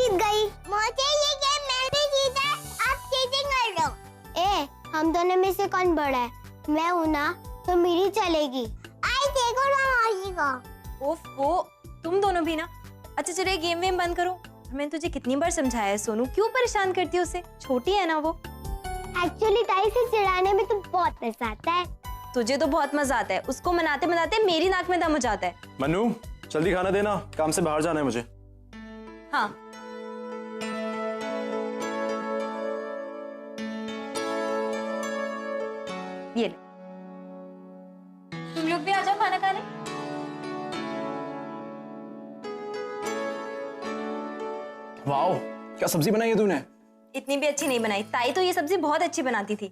जीत गई। मुझे ये गेम मैंने जीता, आप चीटिंग कर रहे हो। ए, हम दोनों में से कौन बड़ा है? मैं हूँ ना, तो मेरी चलेगी। आई देखो ना मौसी को। ओफो, तुम दोनों भी ना। अच्छा चलो ये गेम वेम बंद करो। मैंने तुझे कितनी बार समझाया है सोनू, क्यों परेशान करती है उसे? छोटी है ना वो। एक्चुअली ताई से चिढ़ाने में तो बहुत मजा आता है। तुझे तो बहुत मजा आता है, उसको मनाते मनाते मेरी नाक में दम हो जाता है। मनु जल्दी खाना देना, काम से बाहर जाना है मुझे। हाँ ये ले। तुम लोग भी आ जाओ खाना खाने। वाओ, क्या सब्जी बनाई है तूने? इतनी भी अच्छी नहीं बनाई, ताई तो ये सब्जी बहुत अच्छी बनाती थी।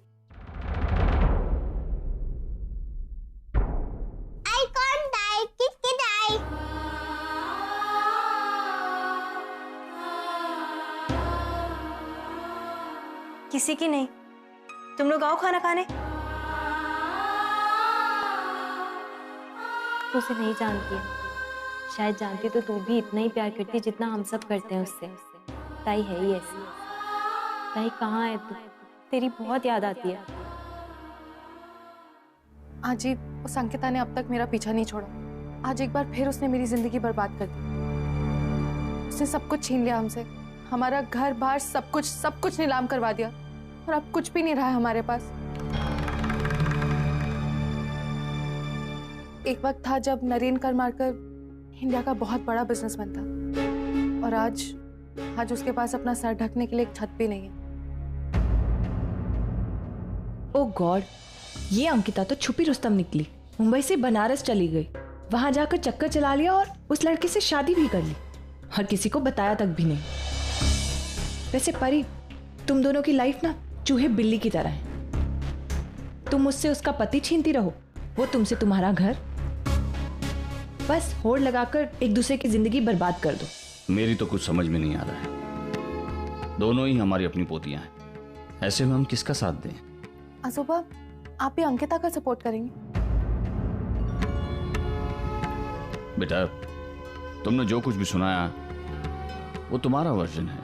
आई कौन ताई? किसकी ताई? किसी की नहीं। तुम लोग आओ खाना खाने। तू उसे नहीं जानती है, शायद जानती तो तू भी इतना ही प्यार करती जितना हम सब करते हैं उससे। ताई है ही ऐसी। ताई कहाँ है तू? तेरी बहुत याद आती है। आज ही उस अंकिता ने अब तक मेरा पीछा नहीं छोड़ा। आज एक बार फिर उसने मेरी जिंदगी बर्बाद कर दी। उसने सब कुछ छीन लिया हमसे, हमारा घर बार सब कुछ नीलाम करवा दिया, और अब कुछ भी नहीं रहा है हमारे पास। एक वक्त था जब नरेन कर मारकर इंडिया का बहुत बड़ा बिजनेसमैन था, और आज उसके पास अपना सर ढकने के लिए एक छत भी नहीं है। ओह गॉड, ये अंकिता तो छुपी रुस्तम निकली। मुंबई से बनारस चली गई, वहां जाकर चक्कर चला लिया और उस लड़के से शादी भी कर ली, और किसी को बताया तक भी नहीं। वैसे परी, तुम दोनों की लाइफ ना चूहे बिल्ली की तरह है। तुम मुझसे उसका पति छीनती रहो, वो तुमसे तुम्हारा घर। बस होड़ लगाकर एक दूसरे की जिंदगी बर्बाद कर दो। मेरी तो कुछ समझ में नहीं आ रहा है। दोनों ही हमारी अपनी पोतियां हैं, ऐसे में हम किसका साथ दें? आजोबा, आप भी अंकिता का सपोर्ट करेंगे? बेटा, तुमने जो कुछ भी सुनाया वो तुम्हारा वर्जन है।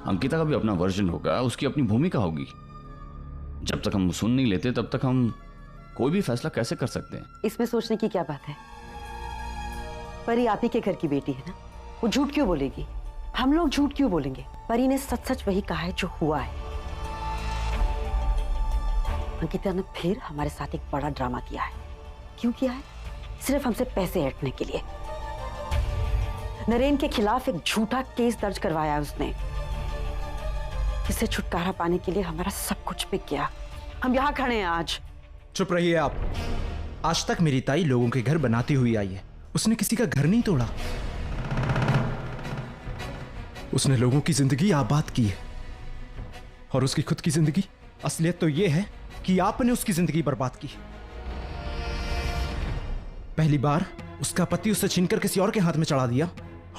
अंकिता का भी अपना वर्जन होगा, उसकी अपनी भूमिका होगी। जब तक हम सुन नहीं लेते तब तक हम कोई भी फैसला कैसे कर सकते हैं? इसमें सोचने की क्या बात है? परी आप ही के घर की बेटी है ना, वो झूठ क्यों बोलेगी? हम लोग झूठ क्यों बोलेंगे? परी ने सच सच वही कहा है जो हुआ है। अंकिता ने फिर हमारे साथ एक बड़ा ड्रामा किया है। क्यों किया है? सिर्फ हमसे पैसे ऐंठने के लिए। नरेन के खिलाफ एक झूठा केस दर्ज करवाया है उसने। इससे छुटकारा पाने के लिए हमारा सब कुछ बिक गया। हम यहाँ खड़े हैं आज। चुप रहिए आप। आज तक मेरी ताई लोगों के घर बनाती हुई आई है, उसने किसी का घर नहीं तोड़ा। उसने लोगों की जिंदगी आबाद की है, और उसकी खुद की जिंदगी, असलियत तो यह है कि आपने उसकी जिंदगी बर्बाद की। पहली बार उसका पति उसे छीनकर किसी और के हाथ में चढ़ा दिया,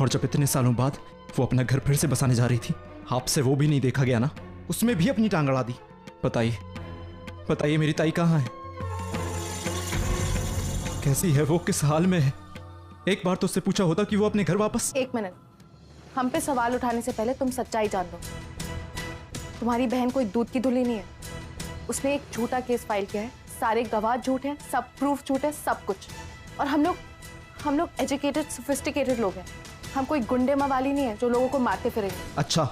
और जब इतने सालों बाद वो अपना घर फिर से बसाने जा रही थी, आपसे वो भी नहीं देखा गया ना, उसमें भी अपनी टांग अड़ा दी। बताइए बताइए मेरी ताई कहाँ है? कैसी है वो, किस हाल में है? एक बार तो उससे पूछा होता कि वो अपने घर वापस। एक मिनट, हम पे सवाल उठाने से पहले तुम सच्चाई जान लो। तुम्हारी बहन कोई दूध की धुली नहीं है। उसने एक झूठा केस फाइल किया है, सारे गवाह झूठ हैं, सब प्रूफ झूठ है, सब कुछ। और हम लोग एजुकेटेड सोफिस्टिकेटेड लोग हैं। हम कोई गुंडे मवाली नहीं है जो लोगों को मारते फिरेंगे। अच्छा,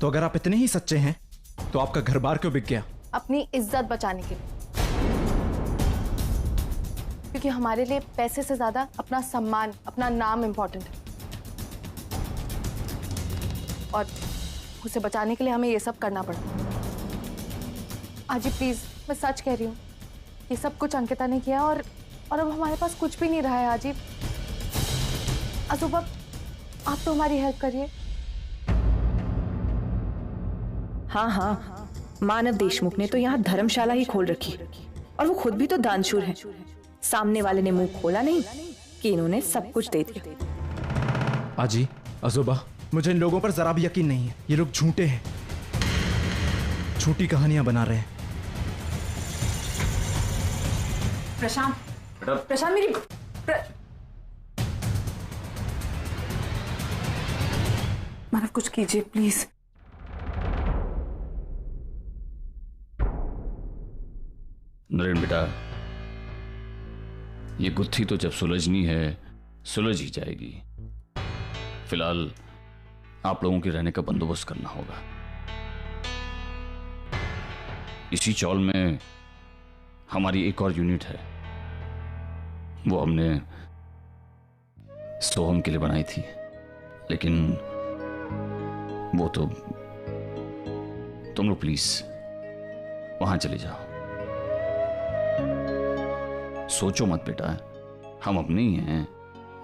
तो अगर आप इतने ही सच्चे हैं तो आपका घर बार क्यों बिक गया? अपनी इज्जत बचाने के लिए। क्योंकि हमारे लिए पैसे से ज्यादा अपना सम्मान, अपना नाम इंपॉर्टेंट है, और उसे बचाने के लिए हमें ये सब करना पड़ा। आजी प्लीज, मैं सच कह रही हूँ, ये सब कुछ अंकिता ने किया, और अब हमारे पास कुछ भी नहीं रहा है। आजी, आजोबा, आप तो हमारी हेल्प करिए। हाँ हाँ, मानव देशमुख ने तो यहाँ धर्मशाला ही खोल रखी, और वो खुद भी तो दानशूर है। सामने वाले ने मुंह खोला नहीं कि इन्होंने सब कुछ दे दिया। आजी, आजोबा, मुझे इन लोगों पर जरा भी यकीन नहीं है। ये लोग झूठे हैं, झूठी कहानियां बना रहे हैं। प्रशांत, प्रशांत मेरी मानव कुछ कीजिए प्लीज। नरेन बेटा, ये गुत्थी तो जब सुलझनी है सुलझ ही जाएगी। फिलहाल आप लोगों के रहने का बंदोबस्त करना होगा। इसी चौल में हमारी एक और यूनिट है, वो हमने सोहम के लिए बनाई थी, लेकिन वो तो तुम लोग प्लीज वहां चले जाओ। सोचो मत बेटा, हम अपने ही हैं,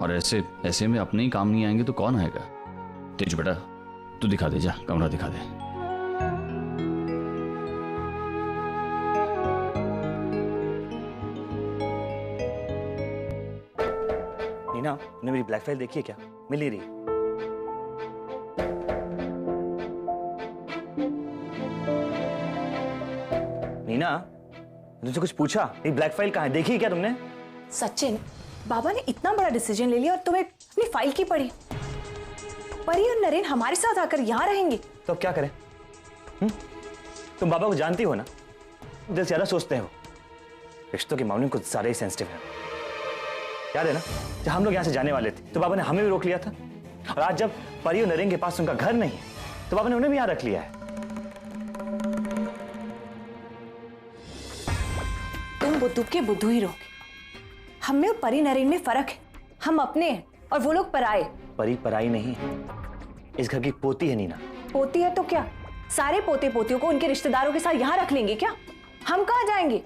और ऐसे में अपने ही काम नहीं आएंगे तो कौन आएगा। तेज बेटा, तू दिखा दे, जा कमरा दिखा दे। नीना, तुमने मेरी ब्लैक फाइल देखी है क्या? मिल नहीं रही। नीना, तुमसे कुछ पूछा? मेरी ब्लैक फाइल कहाँ है? देखी है क्या तुमने? सचिन, बाबा ने इतना बड़ा डिसीजन ले लिया और तुम्हें अपनी फाइल की पड़ी। परी और नरेन हमारे साथ आकर यहाँ रहेंगे तो अब क्या करें? तुम बाबा को जानती हो ना, दिल से ज्यादा सोचते हो। रिश्तों के मामले में कुछ ज्यादा ही सेंसिटिव है। याद है ना, जब हम लोग यहाँ से जाने वाले थे तो बाबा ने हमें भी रोक लिया था, और आज जब परी और नरेन के पास उनका घर नहीं है तो बाबा ने उन्हें भी यहाँ रख लिया है। तुम बुद्धू के बुद्धू ही रहोगे। हम में और परी नरेन में फर्क है। हम अपने हैं और वो लोग पराए। परी पराई नहीं है, इस घर की पोती है नीना। पोती है तो क्या, सारे पोते पोतियों को उनके रिश्तेदारों के साथ यहाँ रख लेंगे क्या? हम कहाँ जाएंगे?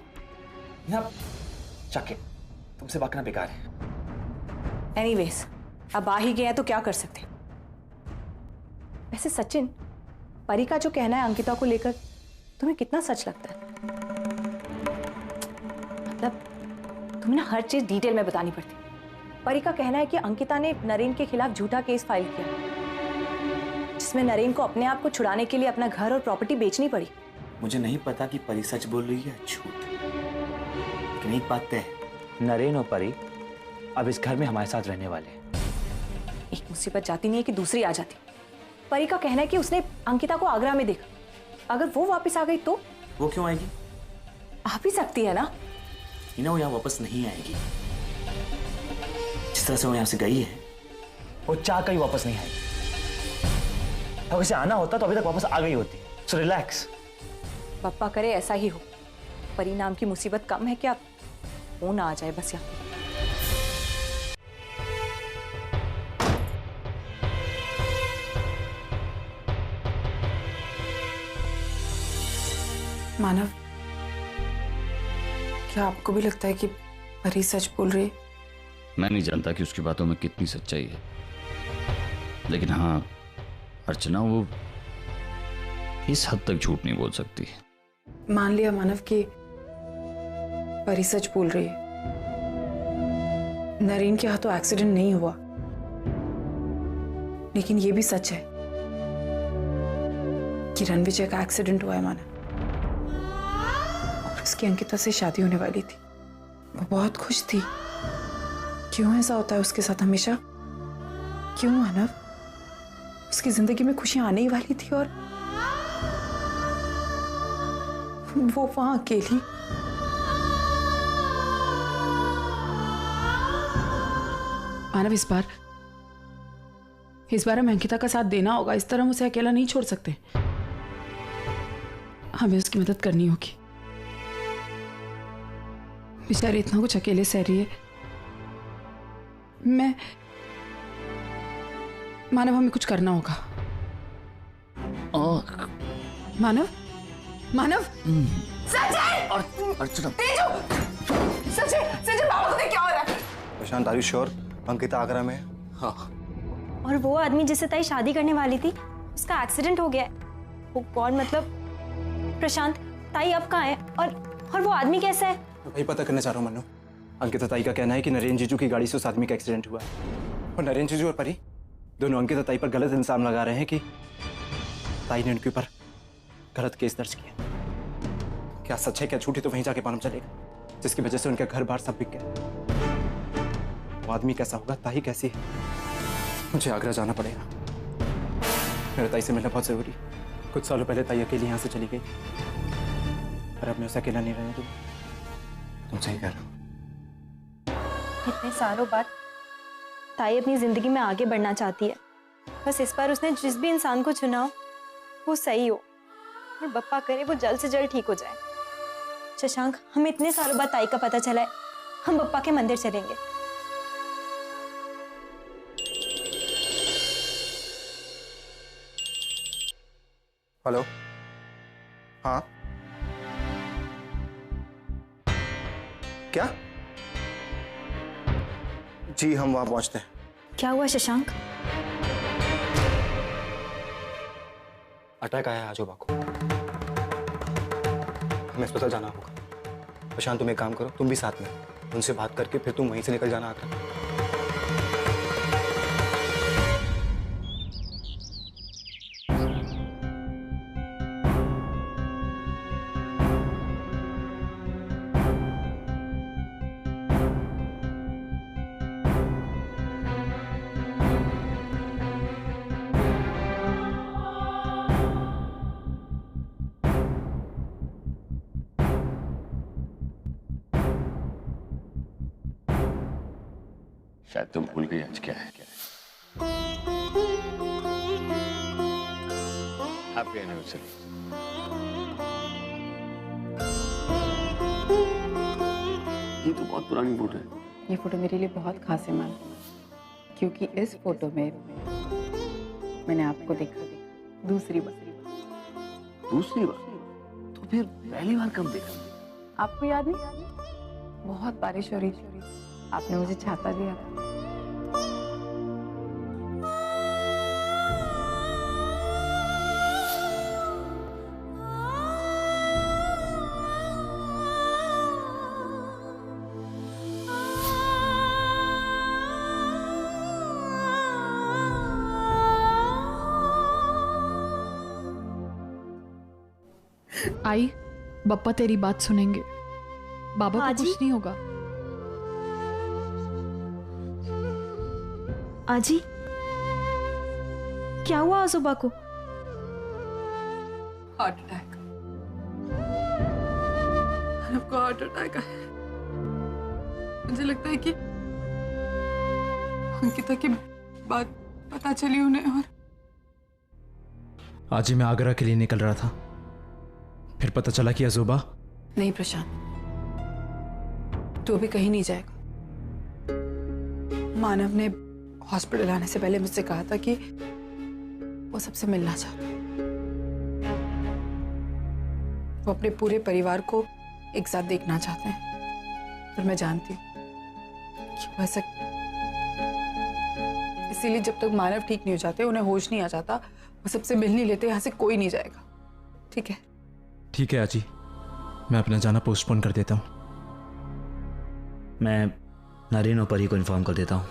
चके, तुमसे बात करना बेकार है। एनीवेज, अब आ ही गए हैं तो क्या कर सकते हैं। वैसे सचिन, परी का जो कहना है अंकिता को लेकर तुम्हें कितना सच लगता है? मतलब तुम्हें ना हर चीज डिटेल में बतानी पड़ती। परी का कहना है कि अंकिता ने नरेन के खिलाफ झूठा केस फाइल किया, जिसमें नरेन को अपने आप को छुड़ाने के लिए अपना घर और प्रॉपर्टी बेचनी पड़ी। मुझे नहीं पता कि परी सच बोल रही है झूठ, लेकिन एक बात तय है, नरेन और परी अब इस घर में हमारे साथ रहने वाले हैं। एक मुसीबत जाती नहीं है कि दूसरी आ जाती। परी का कहना है कि उसने अंकिता को आगरा में देखा। अगर वो वापस आ गई तो? वो क्यों आएगी? आ भी सकती है ना। वो यहाँ वापस नहीं आएगी। जिस तरह से वो यहाँ से गई है, वो चाह कर ही वापस नहीं आएगी। अगर उसे आना होता तो अभी तक वापस आ गई होती। So relax. पप्पा करे ऐसा ही हो। परी नाम की मुसीबत कम है क्या? वो ना आ जाए बस यहाँ। मानव, क्या आपको भी लगता है कि परी सच बोल रही है? मैं नहीं जानता कि उसकी बातों में कितनी सच्चाई है, लेकिन हाँ, अर्चना वो इस हद तक झूठ नहीं बोल सकती। मान लिया मानव कि परी सच बोल रही है। नरेन के हाथों एक्सीडेंट नहीं हुआ, लेकिन यह भी सच है कि रणविजय का एक्सीडेंट हुआ है मानव, और उसकी अंकिता से शादी होने वाली थी। वो बहुत खुश थी। क्यों ऐसा होता है उसके साथ हमेशा? क्यों मानव? उसकी जिंदगी में खुशियां आने ही वाली थी और वो वहां अकेली। मानव, इस बार हमें अंकिता का साथ देना होगा। इस तरह हम उसे अकेला नहीं छोड़ सकते। हमें उसकी मदद करनी होगी। बेचारी इतना कुछ अकेले सह रही है। मानव, हमें कुछ करना होगा। मानव, मानव, अर्चना, सचिन, बाबा को देख क्या हो रहा है? Prashant, are you sure Ankita Agra में? हाँ। और वो आदमी जिससे ताई शादी करने वाली थी, उसका एक्सीडेंट हो गया है। वो कौन? मतलब प्रशांत, ताई अब कहाँ है? और वो आदमी कैसा है? वही पता करना चाह रहा हूँ मन्नू। अंकिता ताई का कहना है कि नरेन जीजू की गाड़ी से उस आदमी का एक्सीडेंट हुआ है, और नरेन जीजू और परी दोनों अंकिता ताई पर गलत इल्जाम लगा रहे हैं कि ताई ने उनके ऊपर गलत केस दर्ज किया। क्या सच है क्या झूठ है तो वहीं जाके मालूम चलेगा, जिसकी वजह से उनका घर बार सब बिक गया। वो आदमी कैसा होगा, ताई कैसी है, मुझे आगरा जाना पड़ेगा। मेरे ताई से मिलना बहुत जरूरी। कुछ सालों पहले ताई अकेली यहाँ से चली गई, पर अब मैं उसे अकेला नहीं रहने दूंगा। तुम सही कह रहे हो। इतने सालों बाद ताई अपनी जिंदगी में आगे बढ़ना चाहती है। बस इस बार उसने जिस भी इंसान को चुना हो वो सही हो, और बप्पा करे वो जल्द से जल्द ठीक हो जाए। शशांक, हमें इतने सालों बाद ताई का पता चला है, हम बप्पा के मंदिर चलेंगे। हेलो, हाँ क्या? जी हम वहां पहुंचते हैं। क्या हुआ शशांक? अटैक आया है आजोबा को, हमें अस्पताल जाना होगा। प्रशांत तुम एक काम करो, तुम भी साथ में, उनसे बात करके फिर तुम वहीं से निकल जाना आकर। शायद तुम भूल गई आज क्या है। Happy anniversary. ये तो बहुत पुरानी फोटो है। ये फोटो मेरे लिए बहुत खास है मैम, क्योंकि इस फोटो में मैंने आपको देखा दूसरी बार। दूसरी बार? तो फिर पहली बार कब देखा? आपको याद नहीं? बहुत बारिश हो रही थी, आपने मुझे छाता दिया। आई, बप्पा तेरी बात सुनेंगे, बाबा को कुछ नहीं होगा। आजी, क्या हुआ आजोबा को? Heart attack. आपको हार्ट अटैक आया। मुझे लगता है कि अंकिता की बात पता चली उन्हें, और आज ही मैं आगरा के लिए निकल रहा था, फिर पता चला कि आजोबा। नहीं प्रशांत, तू अभी कहीं नहीं जाएगा। मानव ने हॉस्पिटल आने से पहले मुझसे कहा था कि वो सबसे मिलना चाहता है। वो अपने पूरे परिवार को एक साथ देखना चाहते हैं, पर मैं जानती हूँ कि वो ऐसा, इसीलिए जब तक मानव ठीक नहीं हो जाते, उन्हें होश नहीं आ जाता, वो सबसे मिल नहीं लेते, यहाँ से कोई नहीं जाएगा। ठीक है? ठीक है आजी, मैं अपना जाना पोस्टपोन कर देता हूँ। मैं नरेन और परी को इन्फॉर्म कर देता हूँ।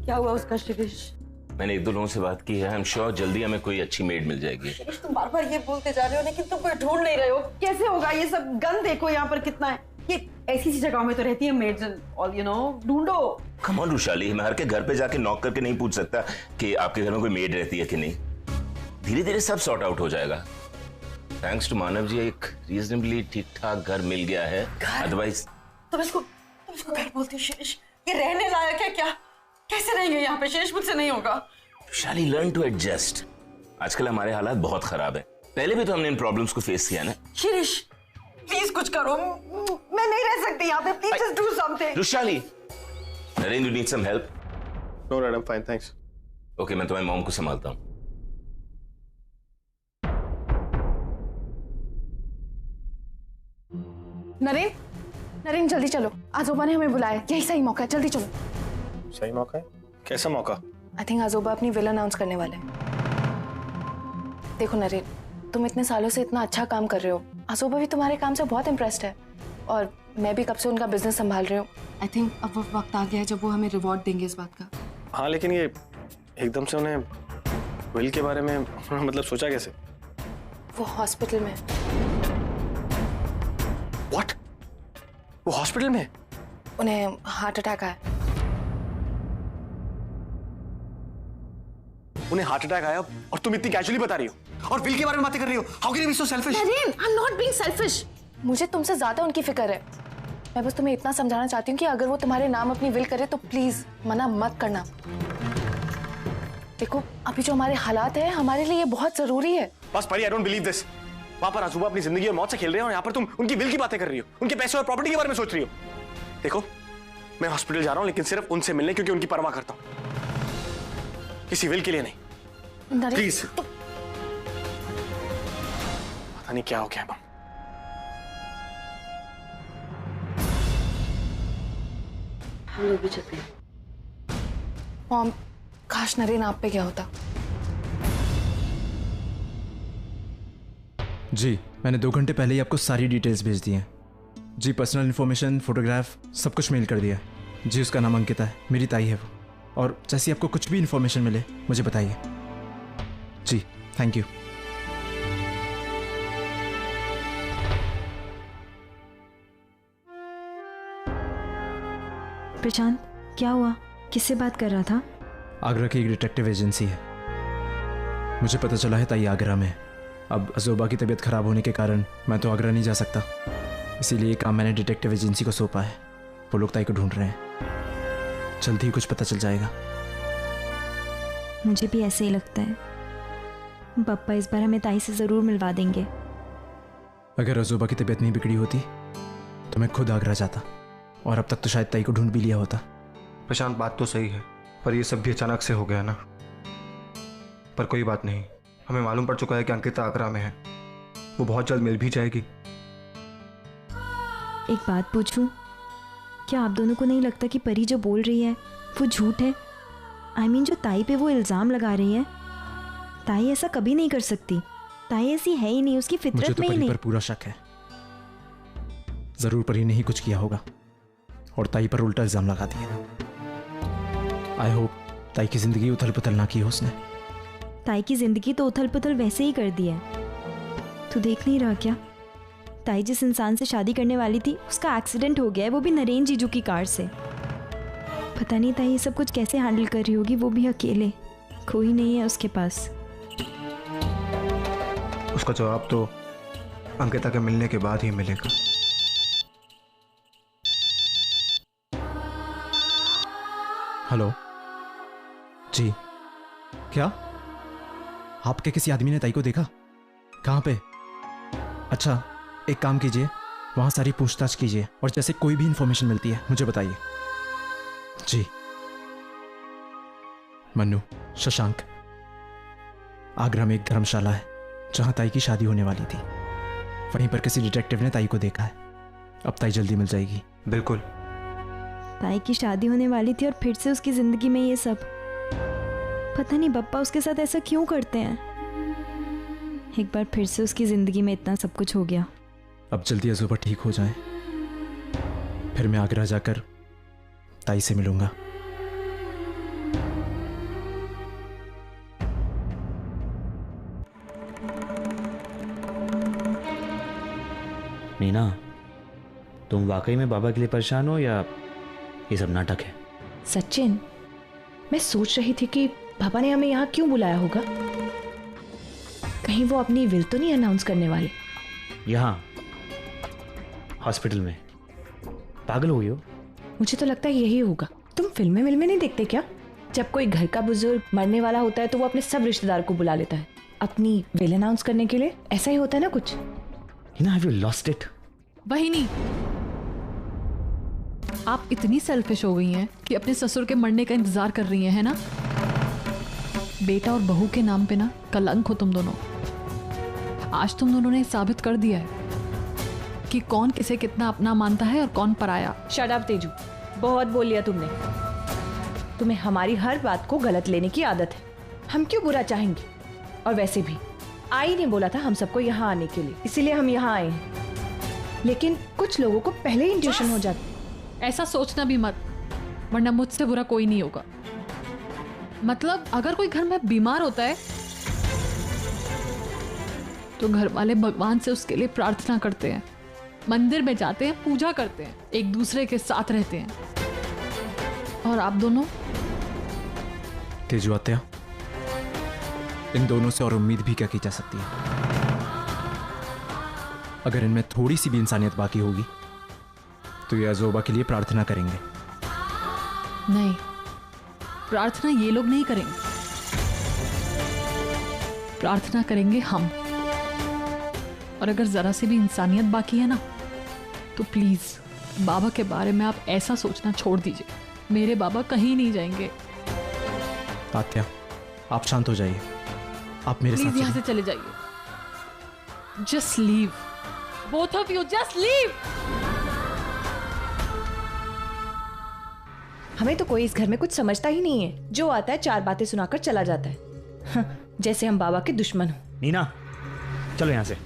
क्या हुआ उसका शिरीष? मैंने एक दो लोगों से बात की है, आई एम श्योर जल्दी हमें कोई अच्छी मेड मिल जाएगी। तुम बार बार ये बोलते जा रहे हो, लेकिन तुम कोई ढूंढ नहीं रहे हो। कैसे होगा ये सब? गन देखो यहाँ पर कितना है। ये ऐसी सी जगहों में तो रहती है maids and all, you know. ढूंढो। कम ऑन रुशाली, मैं हर के घर पे जाके नॉक करके नहीं पूछ सकता कि आपके घर में कोई मेड रहती है कि नहीं। धीरे धीरे सब सॉर्ट आउट हो जाएगा। थैंक्स टू मानव जी एक रीजनेबली ठीक ठाक घर मिल गया है, अदरवाइज। तुम इसको घर बोलते हो शिरीष? ये रहने लायक है क्या? कैसे रहेंगे यहाँ पे शिरीष? मुझसे नहीं होगा। शाली, लर्न टू एडजस्ट। आजकल हमारे हालात बहुत खराब है, पहले भी तो हमने इन प्रॉब्लम्स को फेस किया ना। शिरीष प्लीज कुछ करो, मैं नहीं रह सकती यहाँ पे। Please just do something. Rushali, Naren, you need some help? No madam, fine thanks. Okay, मैं तुम्हारी मॉम को संभालता हूँ। नरेन, नरेन जल्दी चलो, आजोबा ने हमें बुलाया, यही सही मौका है, जल्दी चलो। सही मौका है? कैसा मौका? आई थिंक आजोबा अपनी विल अनाउंस करने वाले हैं। देखो नरेन, तुम इतने सालों से इतना अच्छा काम कर रहे हो, आजोबा भी तुम्हारे काम से बहुत इम्प्रेस्ड है, और मैं भी कब से उनका बिजनेस संभाल रही हूँ। आई थिंक अब वो वक्त आ गया है जब वो हमें रिवॉर्ड देंगे इस बात का। हाँ, लेकिन ये एकदम से उन्हें विल के बारे में मतलब सोचा कैसे? वो हॉस्पिटल में। व्हाट? वो हॉस्पिटल में? उन्हें हार्ट अटैक आया। उन्हें हार्ट अटैक आया और तुम इतनी कैजुअली बता रही हो और विल के बारे में बातें कर रही हो? How can you be so selfish? Naren, I am not being selfish. मुझे तुमसे ज्यादा उनकी फिक्र है। मैं बस तुम्हें इतना समझाना चाहती हूँ कि अगर वो तुम्हारे नाम अपनी विल करे तो प्लीज मना मत करना। देखो अभी जो हमारे हालात है हमारे लिए ये बहुत जरूरी है। बस परी, आई डोंट बिलीव दिस। वहां पर अजूबा अपनी जिंदगी और मौत से खेल रहे हैं और यहाँ पर तुम उनकी विल की बातें कर रही हो, उनके पैसे और प्रॉपर्टी के बारे में सोच रही हो। देखो मैं हॉस्पिटल जा रहा हूँ लेकिन सिर्फ उनसे मिलने, क्योंकि उनकी परवाह करता हूँ, किसी विल के लिए नहीं। प्लीज। पता नहीं क्या हो गया। हम लोग भी चलते हैं। मॉम, काश नरेन आप पे क्या होता। जी, मैंने 2 घंटे पहले ही आपको सारी डिटेल्स भेज दी हैं। जी, पर्सनल इन्फॉर्मेशन, फोटोग्राफ सब कुछ मेल कर दिया। जी, उसका नाम अंकिता है, मेरी ताई है वो। और जैसे आपको कुछ भी इन्फॉर्मेशन मिले मुझे बताइए। जी, थैंक यू। प्रशांत, क्या हुआ? किससे बात कर रहा था? आगरा की एक डिटेक्टिव एजेंसी है। मुझे पता चला है ताई आगरा में है। अब अजोबा की तबीयत खराब होने के कारण मैं तो आगरा नहीं जा सकता, इसीलिए ये काम मैंने डिटेक्टिव एजेंसी को सौंपा है। वो लोग ताई को ढूंढ रहे हैं, जल्दी ही कुछ पता चल जाएगा। मुझे भी ऐसे ही लगता है। पापा इस बार हमें ताई से ज़रूर मिलवा देंगे। अगर अजोबा की तबीयत नहीं बिगड़ी होती तो मैं खुद आगरा जाता और अब तक तो शायद ताई को ढूंढ भी लिया होता। प्रशांत, बात तो सही है, पर ये सब भी अचानक से हो गया ना। पर कोई बात नहीं, हमें मालूम पड़ चुका है कि अंकिता आगरा में है। वो बहुत जल्द मिल भी जाएगी। एक बात पूछूं? क्या आप दोनों को नहीं लगता कि परी जो बोल रही है वो झूठ है? I mean, जो ताई पे वो इल्ज़ाम लगा रही है, ताई ऐसा कभी नहीं कर सकती। ताई ऐसी है ही नहीं, उसकी फितरत मुझे तो में ही परी नहीं। पर पूरा शक है। जरूर परी ने ही कुछ किया होगा और ताई पर उल्टा इल्जाम लगा दिया। आई होप ताई की जिंदगी उथल पुथल ना की हो उसने। ताई की जिंदगी तो उथल पुथल वैसे ही कर दी है। तू देख नहीं रहा क्या? ताई जिस इंसान से शादी करने वाली थी उसका एक्सीडेंट हो गया है, वो भी नरेन जीजू की कार से। पता नहीं ताई ये सब कुछ कैसे हैंडल कर रही होगी, वो भी अकेले। कोई नहीं है उसके पास। उसका जवाब तो अंकिता के मिलने के बाद ही मिलेगा। हेलो जी, क्या आपके किसी आदमी ने ताई को देखा? कहाँ पे? अच्छा, एक काम कीजिए, वहां सारी पूछताछ कीजिए और जैसे कोई भी इंफॉर्मेशन मिलती है मुझे बताइए। जी। मन्नू, शशांक, आगरा में एक धर्मशाला है जहां ताई की शादी होने वाली थी। वहीं पर किसी डिटेक्टिव ने ताई को देखा है। अब ताई जल्दी मिल जाएगी। बिल्कुल। ताई की शादी होने वाली थी और फिर से उसकी जिंदगी में ये सब। पता नहीं बप्पा उसके साथ ऐसा क्यों करते हैं। एक बार फिर से उसकी जिंदगी में इतना सब कुछ हो गया। अब जल्दी अजूबा ठीक हो जाए, फिर मैं आगरा जाकर ताई से मिलूंगा। मीना, तुम वाकई में बाबा के लिए परेशान हो या ये सब नाटक है? सचिन, मैं सोच रही थी कि पापा ने हमें यहाँ क्यों बुलाया होगा। कहीं वो अपनी विल तो नहीं अनाउंस करने वाले? यहाँ हॉस्पिटल में? पागल हो गई हो? मुझे तो लगता है यही होगा। तुम फिल्में नहीं देखते क्या? जब कोई घर का बुजुर्ग मरने वाला होता है तो वो अपने सब रिश्तेदार को बुला लेता है अपनी विल अनाउंस करने के लिए। ऐसा ही होता है ना कुछ। Hina, have you lost it? वही नहीं, आप इतनी सेल्फिश हो गई हैं कि अपने ससुर के मरने का इंतजार कर रही हैं, है ना? बेटा और बहू के नाम पे ना कलंक हो तुम दोनों। आज तुम दोनों ने साबित कर दिया है कि कौन किसे कितना अपना मानता है और कौन पराया। शट अप तेजू, बहुत बोल लिया तुमने। तुम्हें हमारी हर बात को गलत लेने की आदत है। हम क्यों बुरा चाहेंगे? और वैसे भी आई ने बोला था हम सबको यहाँ आने के लिए, इसीलिए हम यहाँ आए हैं। लेकिन कुछ लोगों को पहले ही इंट्यूशन हो जाती। ऐसा सोचना भी मत, वरना मुझसे बुरा कोई नहीं होगा। मतलब अगर कोई घर में बीमार होता है तो घर वाले भगवान से उसके लिए प्रार्थना करते हैं, मंदिर में जाते हैं, पूजा करते हैं, एक दूसरे के साथ रहते हैं। और आप दोनों? तेजू आत्या, इन दोनों से और उम्मीद भी क्या की जा सकती है? अगर इनमें थोड़ी सी भी इंसानियत बाकी होगी तो ये अजोबा के लिए प्रार्थना करेंगे। नहीं, प्रार्थना ये लोग नहीं करेंगे, प्रार्थना करेंगे हम। और अगर जरा सी भी इंसानियत बाकी है ना, तो प्लीज बाबा के बारे में आप ऐसा सोचना छोड़ दीजिए। मेरे बाबा कहीं नहीं जाएंगे। आत्या, आप शांत हो जाइए, आप मेरे साथ प्लीज यहाँ से चले जाइए। Just leave, both of you, just leave. हमें तो कोई इस घर में कुछ समझता ही नहीं है। जो आता है 4 बातें सुनाकर चला जाता है, जैसे हम बाबा के दुश्मन हो। नीना, चलो यहाँ से।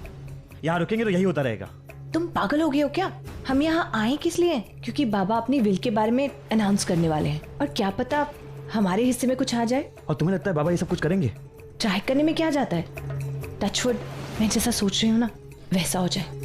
यहाँ रुकेंगे तो यही होता रहेगा। तुम पागल हो गए हो क्या? हम यहाँ आए किस लिए? क्योंकि बाबा अपनी विल के बारे में अनाउंस करने वाले हैं, और क्या पता हमारे हिस्से में कुछ आ जाए। और तुम्हें लगता है बाबा ये सब कुछ करेंगे? ट्राई करने में क्या जाता है? टचवुड, मैं जैसा सोच रही हूँ ना वैसा हो जाए।